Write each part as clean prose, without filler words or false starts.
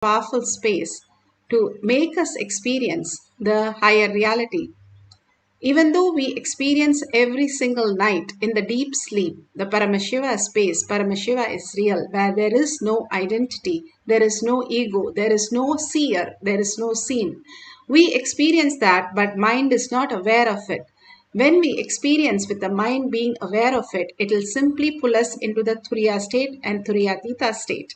powerful space to make us experience the higher reality. Even though we experience every single night in the deep sleep, the Paramashiva space, Paramashiva is real, where there is no identity, there is no ego, there is no seer, there is no seen. We experience that, but mind is not aware of it. When we experience with the mind being aware of it, it will simply pull us into the Turiya state and Turiyatita state.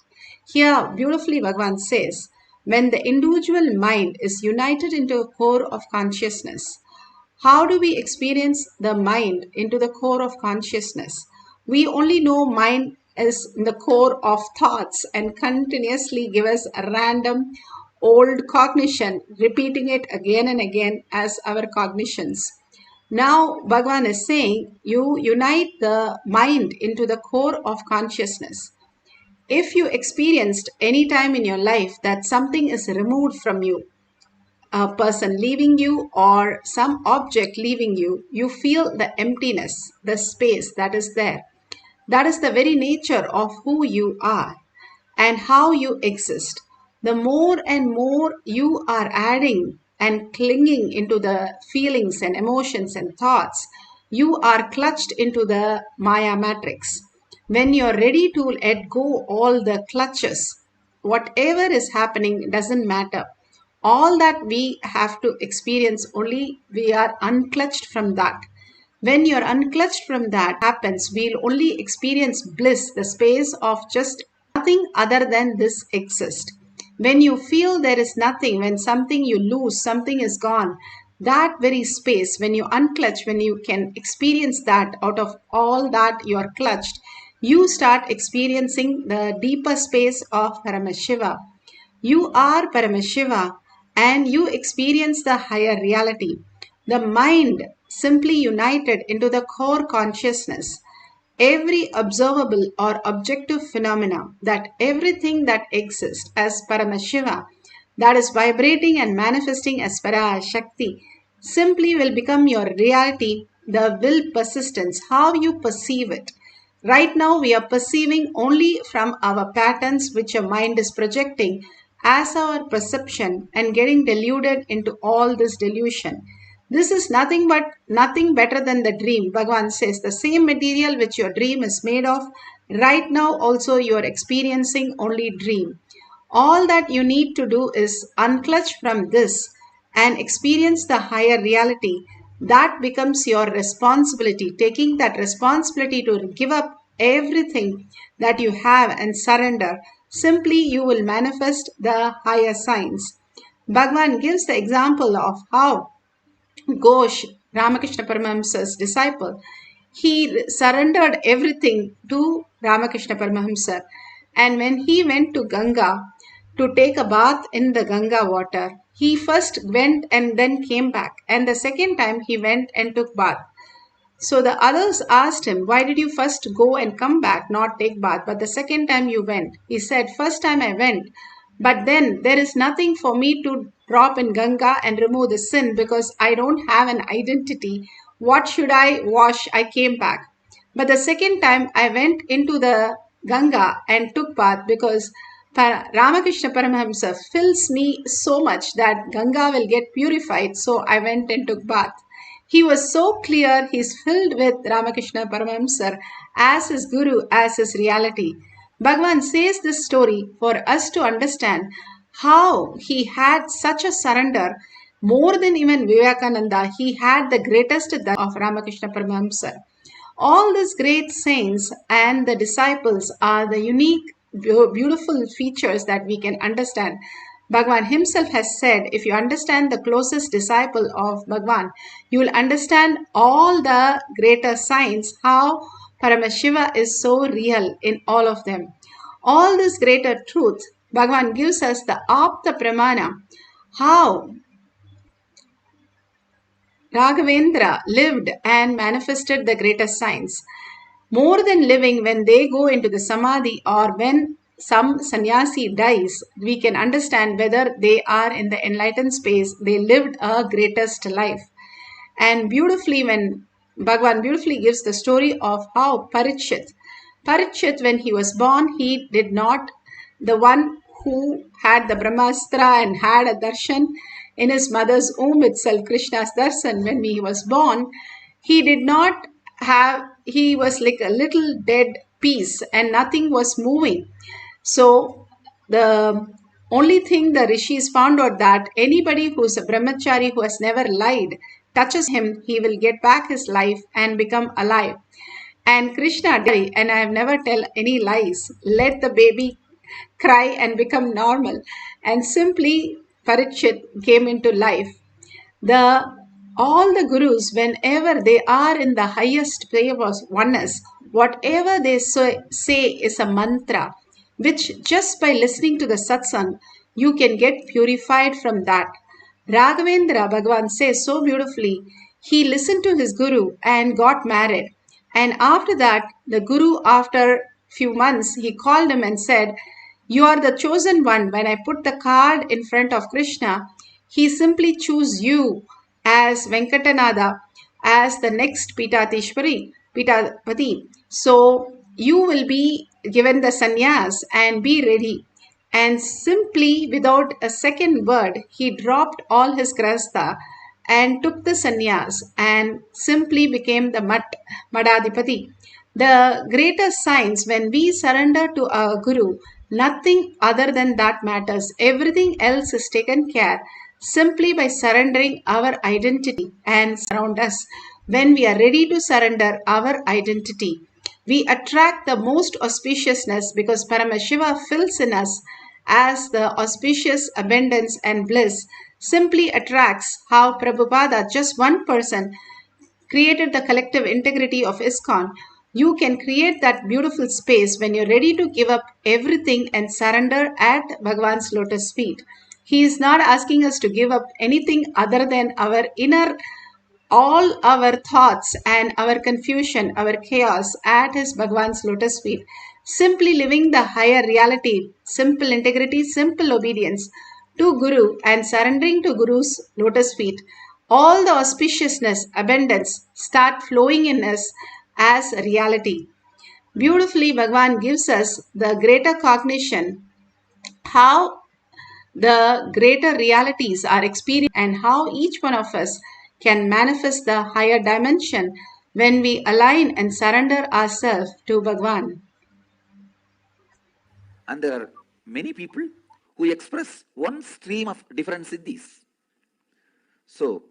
Here, beautifully, Bhagavan says, when the individual mind is united into a core of consciousness, how do we experience the mind into the core of consciousness? We only know mind is in the core of thoughts and continuously give us a random old cognition, repeating it again and again as our cognitions. Now, Bhagavan is saying, you unite the mind into the core of consciousness. If you experienced any time in your life that something is removed from you, a person leaving you or some object leaving you, you feel the emptiness, the space that is there. That is the very nature of who you are and how you exist. The more and more you are adding and clinging into the feelings and emotions and thoughts, you are clutched into the Maya matrix. When you're ready to let go all the clutches, whatever is happening doesn't matter. All that we have to experience, only we are unclutched from that. When you're unclutched from that happens, we'll only experience bliss, the space of just nothing other than this exist. When you feel there is nothing, when something you lose, something is gone, that very space, when you unclutch, when you can experience that out of all that you are clutched, you start experiencing the deeper space of Paramashiva. You are Paramashiva and you experience the higher reality. The mind simply united into the core consciousness. Every observable or objective phenomena, that everything that exists as Paramashiva, that is vibrating and manifesting as Parashakti, simply will become your reality, the will persistence, how you perceive it. Right now, we are perceiving only from our patterns which your mind is projecting as our perception and getting deluded into all this delusion. This is nothing but nothing better than the dream. Bhagavan says the same material which your dream is made of, right now also you are experiencing only dream. All that you need to do is unclutch from this and experience the higher reality. That becomes your responsibility, taking that responsibility to give up everything that you have and surrender. Simply you will manifest the higher signs. Bhagavan gives the example of how Ghosh, Ramakrishna Paramahamsa's disciple, he surrendered everything to Ramakrishna Paramahamsa. And when he went to Ganga to take a bath in the Ganga water, he first went and then came back. And the second time he went and took bath. So the others asked him, why did you first go and come back, not take bath, but the second time you went? He said, first time I went, but then there is nothing for me to drop in Ganga and remove the sin because I don't have an identity. What should I wash? I came back. But the second time I went into the Ganga and took bath because Ramakrishna Paramahamsa fills me so much that Ganga will get purified. So I went and took bath. He was so clear, he's filled with Ramakrishna Paramahamsa as his guru, as his reality. Bhagavan says this story for us to understand how he had such a surrender. More than even Vivekananda, he had the greatest of Ramakrishna Paramahamsa. All these great saints and the disciples are the unique, beautiful features that we can understand. Bhagavan himself has said, if you understand the closest disciple of Bhagavan, you will understand all the greater signs, how Paramashiva is so real in all of them. All this greater truth, Bhagavan gives us the Apta Pramana, how Raghavendra lived and manifested the greater signs. More than living, when they go into the Samadhi or when some sannyasi dies, we can understand whether they are in the enlightened space, they lived a greatest life. And beautifully, when Bhagavan beautifully gives the story of how Parikshit, when he was born, he did not, the one who had the Brahmastra and had a darshan in his mother's womb itself, Krishna's darshan when he was born, he did not have, he was like a little dead piece and nothing was moving. So the only thing the rishis found out that anybody who's a brahmachari who has never lied touches him, he will get back his life and become alive. And Krishna did, and I have never tell any lies. Let the baby cry and become normal. And simply Parikshit came into life. The all the gurus, whenever they are in the highest way of oneness, whatever they say is a mantra, which just by listening to the satsang, you can get purified from that. Raghavendra Bhagavan says so beautifully, he listened to his guru and got married. And after that, the guru, after few months, he called him and said, "You are the chosen one. When I put the card in front of Krishna, he simply chose you as Venkatanada, as the next Pitapati. So you will be given the sannyas and be ready." And simply without a second word, he dropped all his grasta and took the sannyas and simply became the Madadipati. The greatest signs when we surrender to our Guru, nothing other than that matters. Everything else is taken care simply by surrendering our identity and surround us. When we are ready to surrender our identity, we attract the most auspiciousness because Paramashiva fills in us as the auspicious abundance and bliss simply attracts how Prabhupada, just one person, created the collective integrity of ISKCON. You can create that beautiful space when you're ready to give up everything and surrender at Bhagavan's lotus feet. He is not asking us to give up anything other than our inner, all our thoughts and our confusion, our chaos at his Bhagavan's lotus feet. Simply living the higher reality, simple integrity, simple obedience to Guru and surrendering to Guru's lotus feet. All the auspiciousness, abundance start flowing in us as reality. Beautifully, Bhagavan gives us the greater cognition how the greater realities are experienced and how each one of us can manifest the higher dimension when we align and surrender ourselves to Bhagwan. And there are many people who express one stream of different siddhis. So,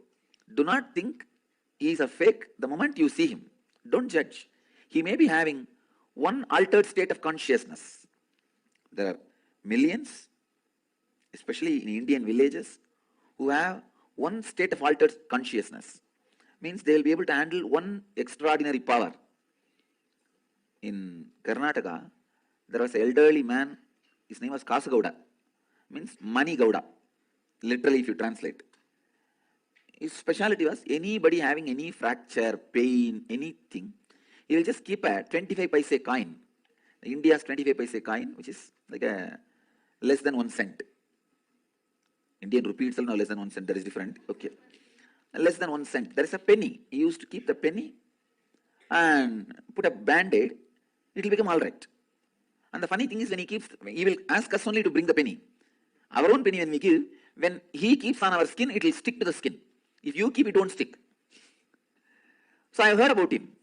do not think he is a fake the moment you see him. Don't judge. He may be having one altered state of consciousness. There are millions, especially in Indian villages, who have one state of altered consciousness. Means they will be able to handle one extraordinary power. In Karnataka, there was an elderly man, his name was Kasagowda, means Mani Gowda, literally if you translate. His speciality was anybody having any fracture, pain, anything, he will just keep a 25 paise coin, India's 25 paise coin, which is like a less than 1 cent. Indian rupee itself now less than 1 cent, that is different. Okay. Less than 1 cent. There is a penny. He used to keep the penny and put a band-aid, it will become all right. And the funny thing is when he will ask us only to bring the penny. Our own penny when we give, when he keeps on our skin, it will stick to the skin. If you keep, it won't stick. So I heard about him.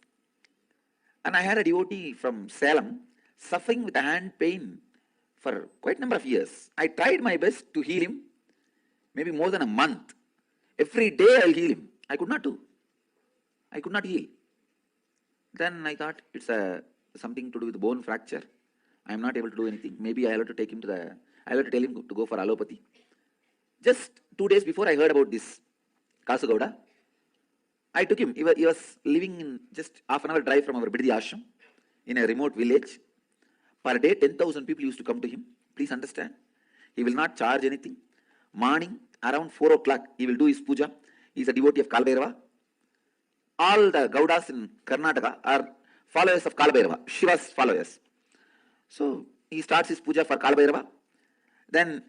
And I had a devotee from Salem suffering with a hand pain for quite a number of years. I tried my best to heal him, maybe more than a month. Every day I'll heal him. I could not do. I could not heal. Then I thought it's something to do with bone fracture. I am not able to do anything. Maybe I have to take him I have to tell him to go for allopathy. Just 2 days before I heard about this Kasagowda, I took him. He was living in just half an hour drive from our Biddi ashram in a remote village. Per day, 10,000 people used to come to him. Please understand. He will not charge anything. Morning, around 4 o'clock, he will do his puja. He is a devotee of Kalbhairava. All the Gaudas in Karnataka are followers of Kalbhairava, Shiva's followers. So, he starts his puja for Kalbhairava. Then,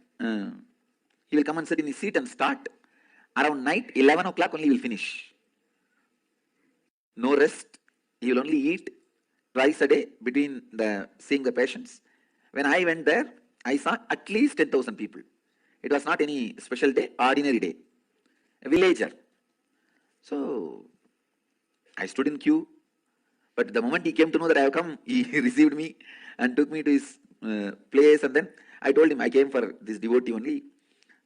he will come and sit in his seat and start. Around night, 11 o'clock only he will finish. No rest. He will only eat twice a day between seeing the patients. When I went there, I saw at least 10,000 people. It was not any special day, ordinary day. A villager. So I stood in queue, but the moment he came to know that I have come, he received me and took me to his place, and then I told him I came for this devotee only.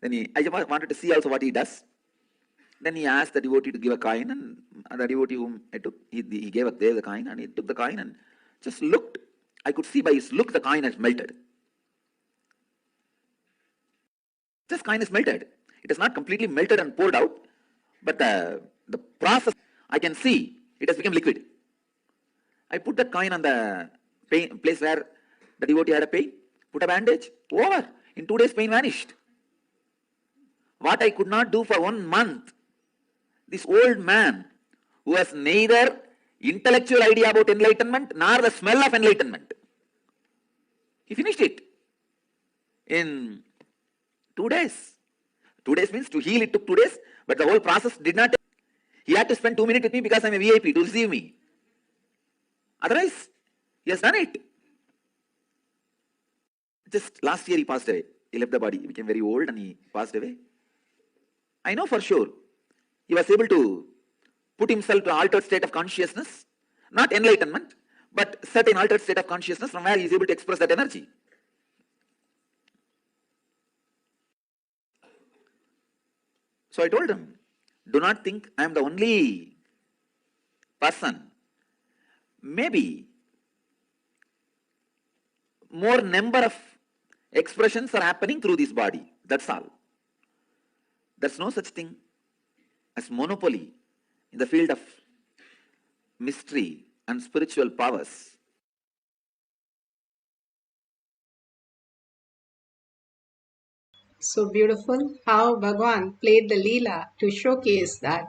Then I just wanted to see also what he does. Then he asked the devotee to give a coin, and the devotee whom I took, he gave the coin, and he took the coin and just looked. I could see by his look the coin has melted. This coin is melted. It is not completely melted and poured out, but the process, I can see it has become liquid. I put that coin on the place where the devotee had a pain, put a bandage, over. In 2 days, pain vanished. What I could not do for 1 month, this old man who has neither intellectual idea about enlightenment nor the smell of enlightenment, he finished it in 2 days. 2 days means to heal it took 2 days, but the whole process did not take. He had to spend 2 minutes with me because I'm a VIP to receive me. Otherwise, he has done it. Just last year he passed away. He left the body. He became very old and he passed away. I know for sure he was able to put himself to an altered state of consciousness, not enlightenment, but certain altered state of consciousness from where he is able to express that energy. So I told him, do not think I am the only person. Maybe more number of expressions are happening through this body. That's all. There's no such thing as monopoly in the field of mystery and spiritual powers. So beautiful how Bhagwan played the Leela to showcase that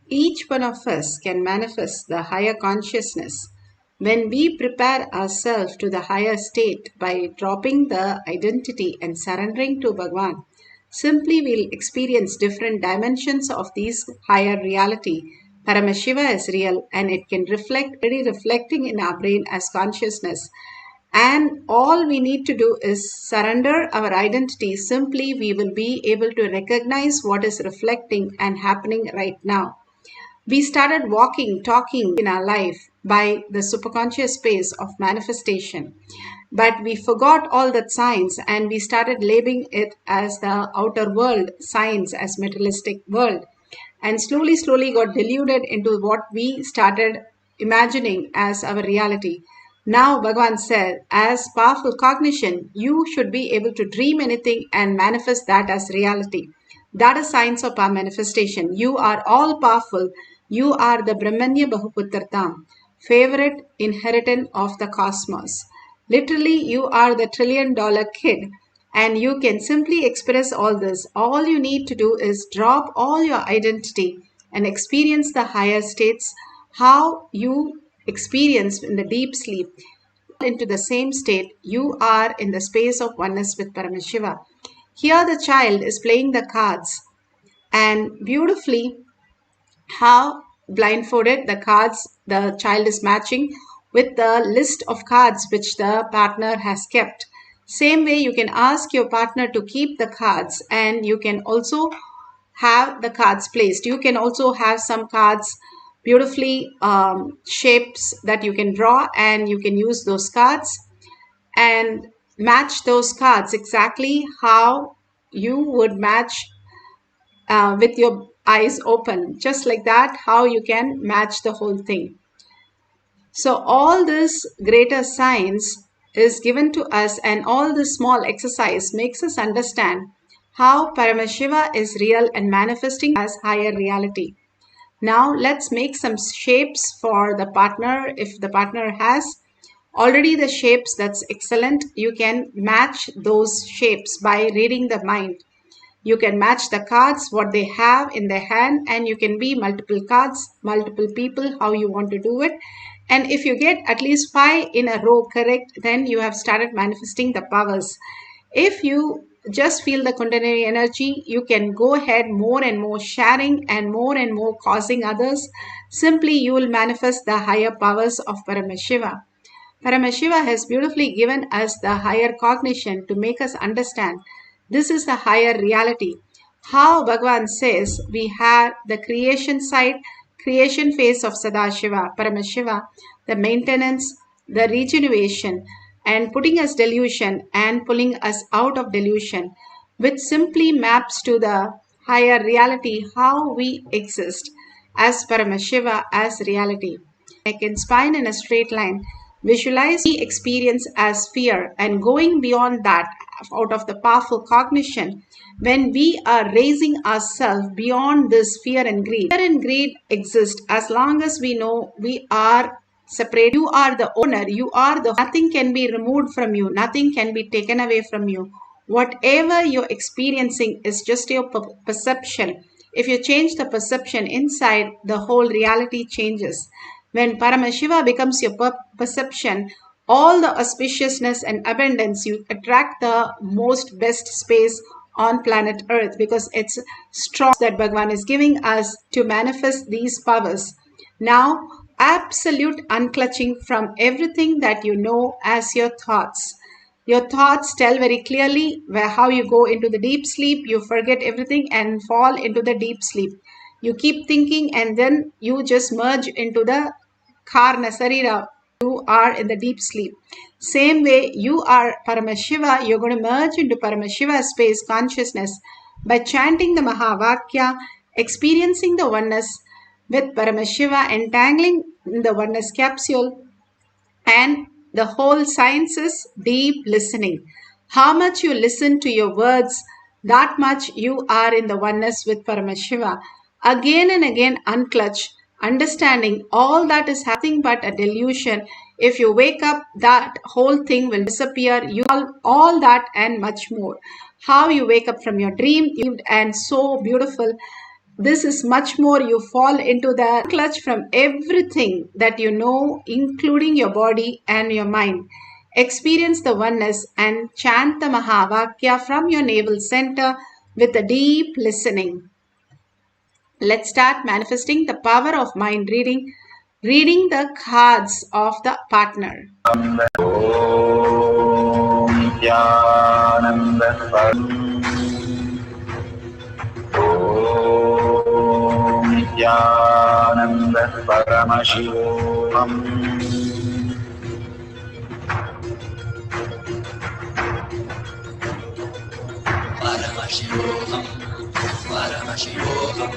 each one of us can manifest the higher consciousness when we prepare ourselves to the higher state by dropping the identity and surrendering to Bhagwan. Simply we'll experience different dimensions of this higher reality. Paramashiva is real and it can reflect, already reflecting in our brain as consciousness. And all we need to do is surrender our identity. Simply we will be able to recognize what is reflecting and happening right now. We started walking, talking in our life by the superconscious space of manifestation. But we forgot all that science and we started labeling it as the outer world, science as materialistic world. And slowly got deluded into what we started imagining as our reality. Now Bhagavan said, as powerful cognition, you should be able to dream anything and manifest that as reality. That is science of our manifestation. You are all powerful. You are the Brahmanya Bahuputratam, favorite inheritant of the cosmos. Literally, you are the $1 trillion kid and you can simply express all this. All you need to do is drop all your identity and experience the higher states, how you experience in the deep sleep. Into the same state, you are in the space of oneness with Paramashiva. Here the child is playing the cards and beautifully how blindfolded the cards the child is matching with the list of cards which the partner has kept. Same way you can ask your partner to keep the cards and you can also have the cards placed. You can also have some cards beautifully shapes that you can draw and you can use those cards and match those cards exactly how you would match with your eyes open, just like that, how you can match the whole thing. So all this greater science is given to us and all this small exercise makes us understand how Paramashiva is real and manifesting as higher reality. Now let's make some shapes for the partner. If the partner has already the shapes, that's excellent. You can match those shapes by reading the mind. You can match the cards, what they have in their hand, and you can be multiple cards, multiple people, how you want to do it. And if you get at least 5 in a row correct, then you have started manifesting the powers. If you just feel the Kundalini energy, you can go ahead more and more sharing and more causing others. Simply you will manifest the higher powers of Paramashiva. Paramashiva has beautifully given us the higher cognition to make us understand this is the higher reality. How Bhagavan says we have the creation side, creation phase of Sadashiva, Paramashiva, the maintenance, the regeneration, and putting us delusion and pulling us out of delusion, which simply maps to the higher reality how we exist as Paramashiva as reality. Neck and spine in a straight line. Visualize the experience as fear and going beyond that out of the powerful cognition when we are raising ourselves beyond this fear and greed. Fear and greed exist as long as we know we are separate. You are the owner. You are the nothing can be removed from you. Nothing can be taken away from you. Whatever you're experiencing is just your perception. If you change the perception inside, the whole reality changes. When Paramashiva becomes your perception, all the auspiciousness and abundance, you attract the most best space on planet Earth because it's strong that Bhagavan is giving us to manifest these powers. Now, absolute unclutching from everything that you know as your thoughts. Your thoughts tell very clearly where how you go into the deep sleep, you forget everything and fall into the deep sleep. You keep thinking and then you just merge into the karna sarira. You are in the deep sleep. Same way you are Paramashiva, you're going to merge into Paramashiva space consciousness by chanting the Mahavakya, experiencing the oneness with Paramashiva, entangling in the oneness capsule, and the whole science is deep listening. How much you listen to your words, that much you are in the oneness with Paramashiva. Again and again unclutch, understanding all that is nothing but a delusion. If you wake up, that whole thing will disappear. You all that and much more. How you wake up from your dream, and so beautiful. This is much more. You fall into the clutch from everything that you know, including your body and your mind. Experience the oneness and chant the Mahavakya from your navel center with a deep listening. Let's start manifesting the power of mind reading, reading the cards of the partner. Nithyananda Paramashivoham. Paramashivoham. Paramashivoham.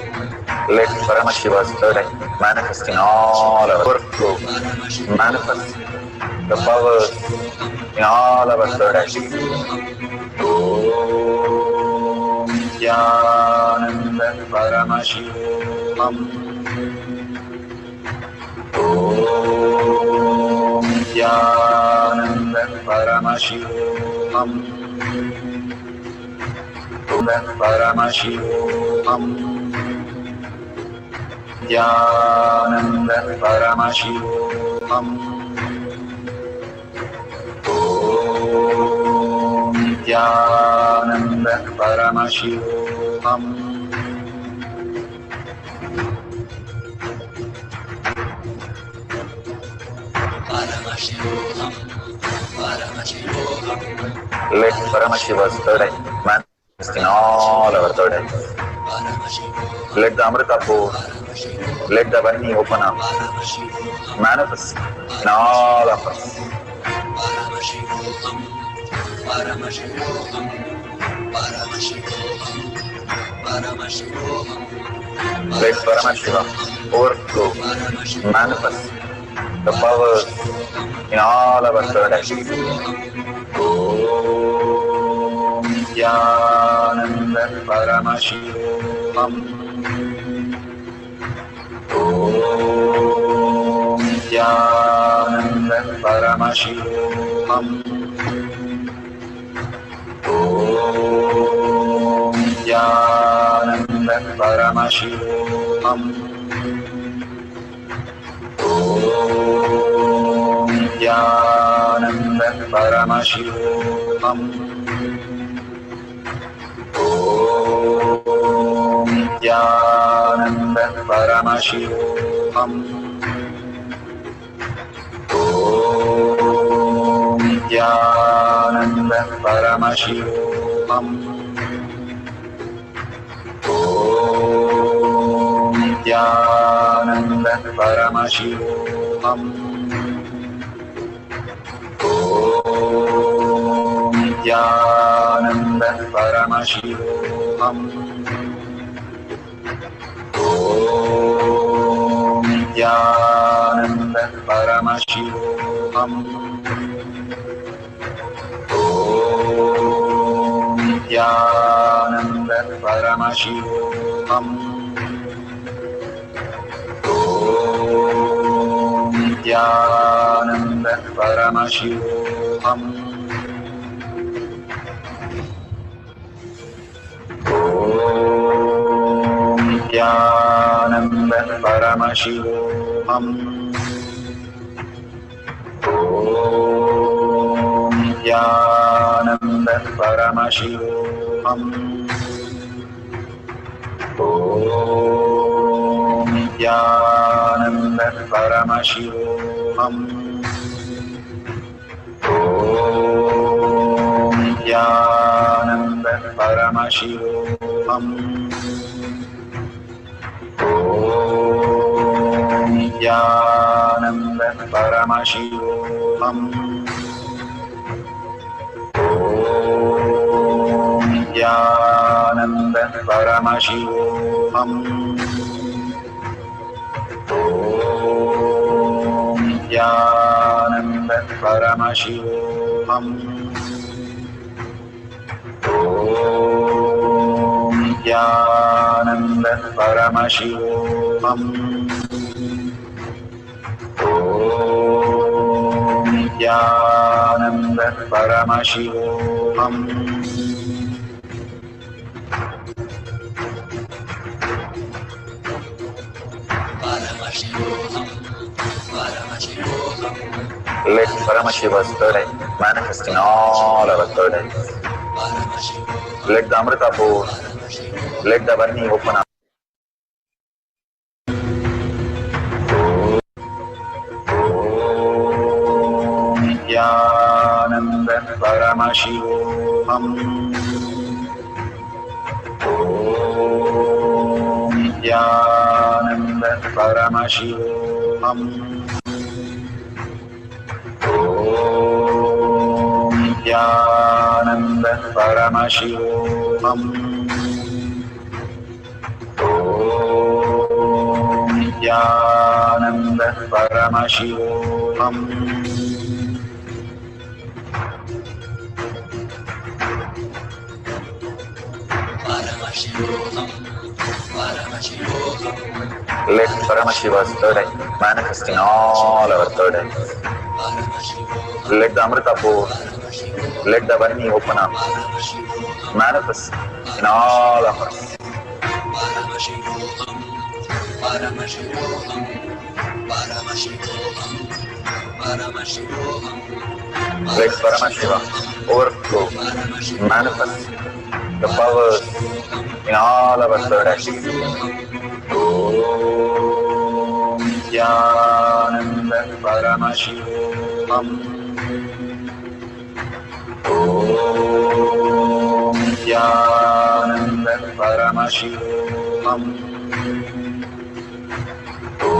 Let Paramashiva's third eye manifest in all our flow. Manifest the powers in all our third eyes. Om Nithyananda Paramashivoham. Om Nithyananda Paramashivoham. Om Paramashivoham. Nithyananda Paramashivoham. Om Nithyananda Paramashivoham. Paramashivoham. Paramashivoham. Let Paramashiva's third eye manifest in all our third eyes. Let the Amrita pour, let the Varni open up, manifest in all of us. Paramashivoham. Paramashivoham. Paramashivoham. Paramashivoham. Let Paramashiva overflow, manifest the powers in all our third eyes. Om Nithyananda Paramashivoham. Om Nithyananda Paramashivoham. Om Nithyananda Paramashivoham. Om Nithyananda Paramashivoham. Om Nithyananda Paramashivoham. Om Paramashivoham. Om Nithyananda Paramashivoham. Om Nithyananda Paramashivoham. Om Nithyananda Paramashivoham. Om Nithyananda Paramashivoham. Om Nithyananda Paramashivoham. Om Nithyananda Paramashivoham. Om Nithyananda Paramashivoham. Om Nithyananda Paramashivoham. Om Nithyananda Paramashivoham. Om Nithyananda Paramashivoham. Om Nithyananda Paramashivoham. Om Nithyananda Paramashivoham. Om Nithyananda Paramashivoham. Om Nithyananda Paramashivoham. Let Paramashiva's third eye manifest in all our third eyes. Let the Amrita pour, let the Varni open up. Om Nithyananda Paramashivoham. Om Nithyananda Paramashivoham. Om Nithyananda Paramashivoham. Om Nithyananda Paramashivoham. Let Paramashiva's third eye manifest in all our third eyes. Let the Amrita pour, let the Varni open up, manifest in all of us. Let Paramashiva overflow, manifest the powers in all our third eyes. Om Nithyananda Paramashivoham. Om Nithyananda Paramashivoham. Om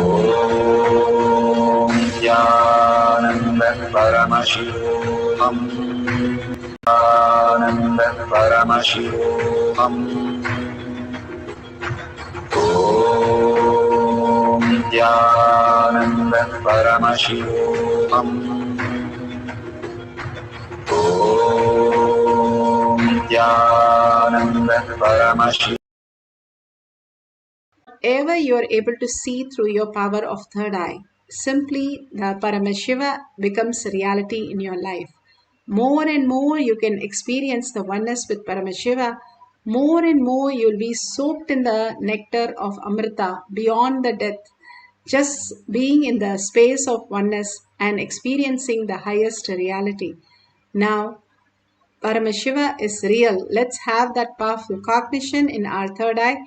Nithyananda Paramashivoham. Nithyananda Paramashivoham. Om Nithyananda Paramashivoham. Om Nithyananda Paramashivoham. Whatever you are able to see through your power of third eye, simply the Paramashiva becomes reality in your life. More and more you can experience the oneness with Paramashiva, more and more you'll be soaked in the nectar of Amrita beyond the death, just being in the space of oneness and experiencing the highest reality. Now, Paramashiva is real. Let's have that powerful cognition in our third eye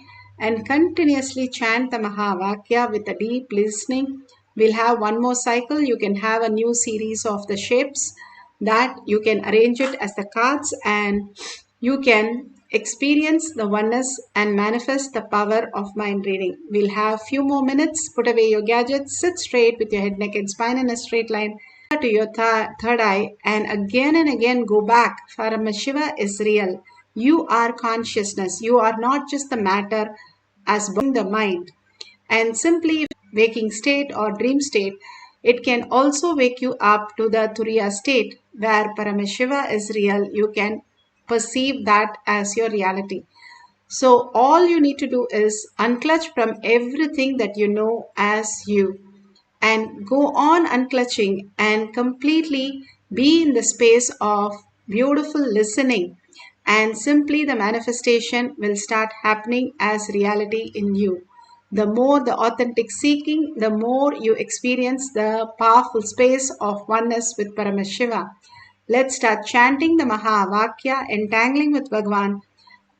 and continuously chant the Mahavakya with a deep listening. We'll have one more cycle. You can have a new series of the shapes that you can arrange it as the cards and you can experience the oneness and manifest the power of mind reading. We'll have few more minutes. Put away your gadgets, sit straight with your head, neck and spine in a straight line to your third eye and again go back. Paramashiva is real. You are consciousness. You are not just the matter as the mind. And simply waking state or dream state, it can also wake you up to the Turiya state where Paramashiva is real. You can perceive that as your reality. So all you need to do is unclutch from everything that you know as you and go on unclutching and completely be in the space of beautiful listening, and simply the manifestation will start happening as reality in you. The more the authentic seeking, the more you experience the powerful space of oneness with Paramashiva. Let's start chanting the Mahavakya, entangling with Bhagwan,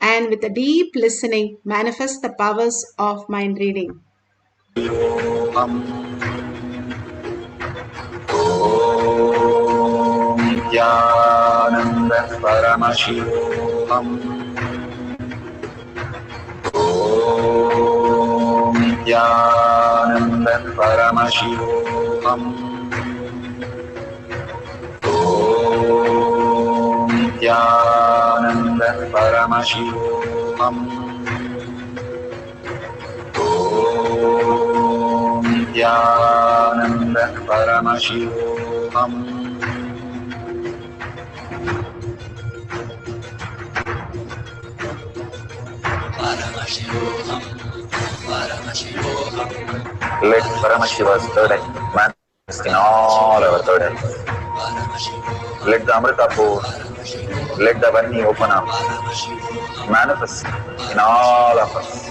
and with a deep listening, manifest the powers of mind reading. Nithyananda Paramashivoham. Om Nithyananda Paramashivoham. Om Nithyananda Paramashivoham. Om Nithyananda Paramashivoham. Let Paramashiva's third eye manifest in all our third eyes. Let the Amrita pour, let the Varni open up, manifest in all of us.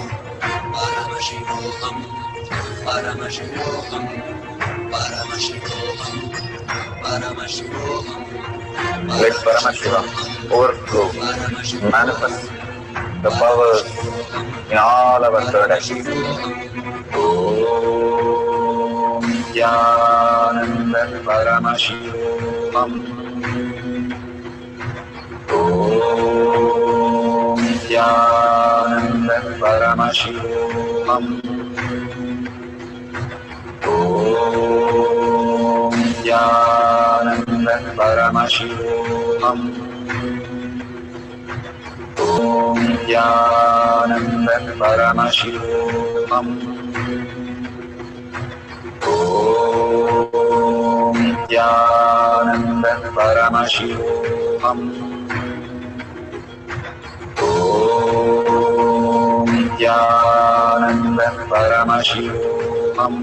Paramashivoham, Paramashivoham, Paramashivoham, Paramashivoham. Let Paramashiva overflow, manifest the powers in all our third eyes. Om Nithyananda Paramashivoham. Om Nithyananda Paramashivoham. Om Nithyananda Paramashivoham. Om Nithyananda Paramashivoham. Om Nithyananda Paramashivoham. Om Nithyananda Paramashivoham. Om Nithyananda Paramashivoham. Om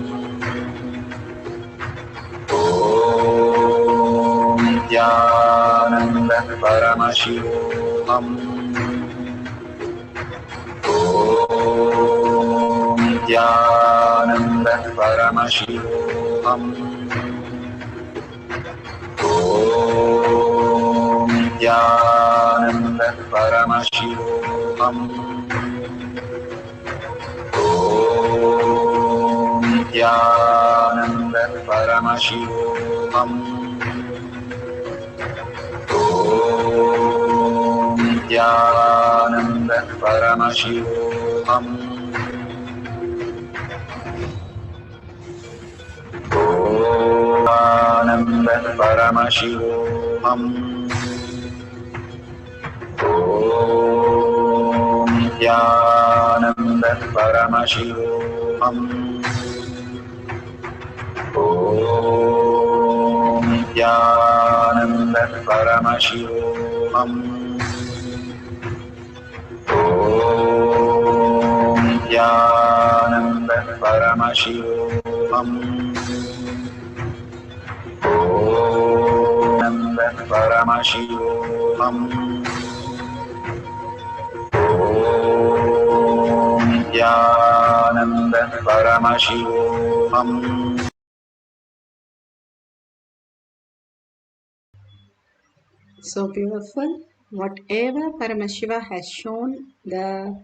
Nithyananda Paramashivoham. Om Nithyananda Paramashivoham. Om Nithyananda Paramashivoham. Om Nithyananda Paramashivoham. Nithyananda Paramashivoham. Om Nithyananda Paramashivoham. Om Nithyananda Paramashivoham. Om Nithyananda Paramashivoham. Om Paramashivoham. Om Nithyananda Paramashivoham. So beautiful. Whatever Paramashiva has shown, the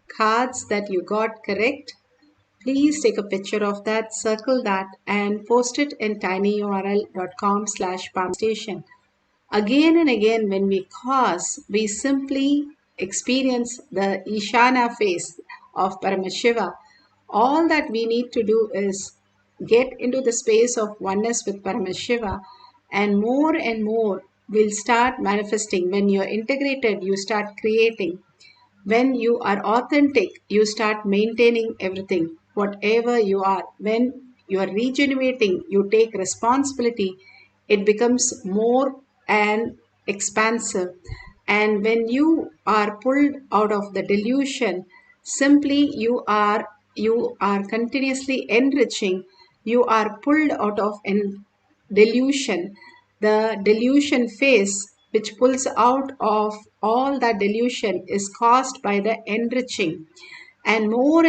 cards that you got correct, please take a picture of that, circle that, and post it in tinyurl.com/palmstation. Again and again, when we cause, we simply experience the Ishana phase of Paramashiva. All that we need to do is get into the space of oneness with Paramashiva, and more will start manifesting. When you're integrated, you start creating. When you are authentic, you start maintaining everything, whatever you are. When you are regenerating, you take responsibility, it becomes more and expansive. And when you are pulled out of the delusion, simply you are continuously enriching. You are pulled out of an delusion, the delusion phase which pulls out of all that delusion is caused by the enriching. And more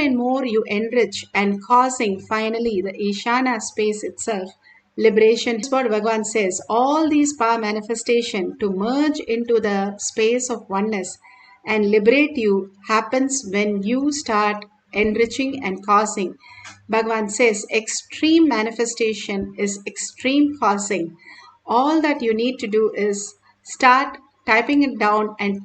you enrich and causing finally the Ishana space itself. Liberation is what Bhagavan says. All these power manifestation to merge into the space of oneness and liberate you happens when you start enriching and causing. Bhagavan says extreme manifestation is extreme causing. All that you need to do is start typing it down and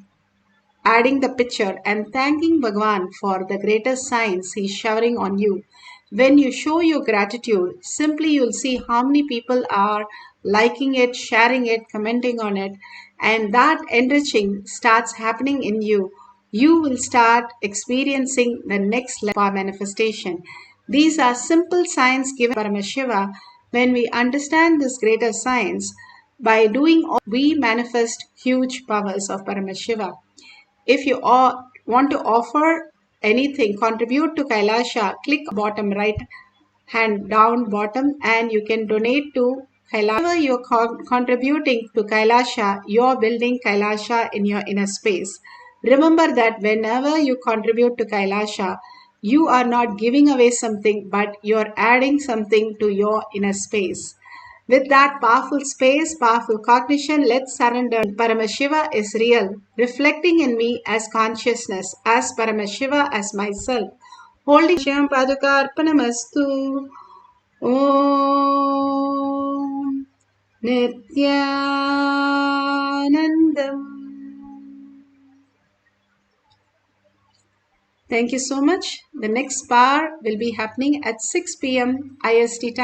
adding the picture and thanking Bhagwan for the greatest signs he's showering on you. When you show your gratitude, simply you'll see how many people are liking it, sharing it, commenting on it, and that enriching starts happening in you. You will start experiencing the next level of manifestation. These are simple signs given by Paramashiva. When we understand this greater science, by doing all, we manifest huge powers of Paramashiva. If you want to offer anything, contribute to Kailasha, click bottom right hand down bottom and you can donate to Kailasha. Whenever you're contributing to Kailasha, you're building Kailasha in your inner space. Remember that whenever you contribute to Kailasha, you are not giving away something, but you're adding something to your inner space. With that powerful space, powerful cognition, let's surrender. Paramashiva is real, reflecting in me as consciousness, as Paramashiva as myself. Holding Shivam Paduka Arpanamastu. Om Nithyanandam. Thank you so much. The next bar will be happening at 6 p.m. IST time.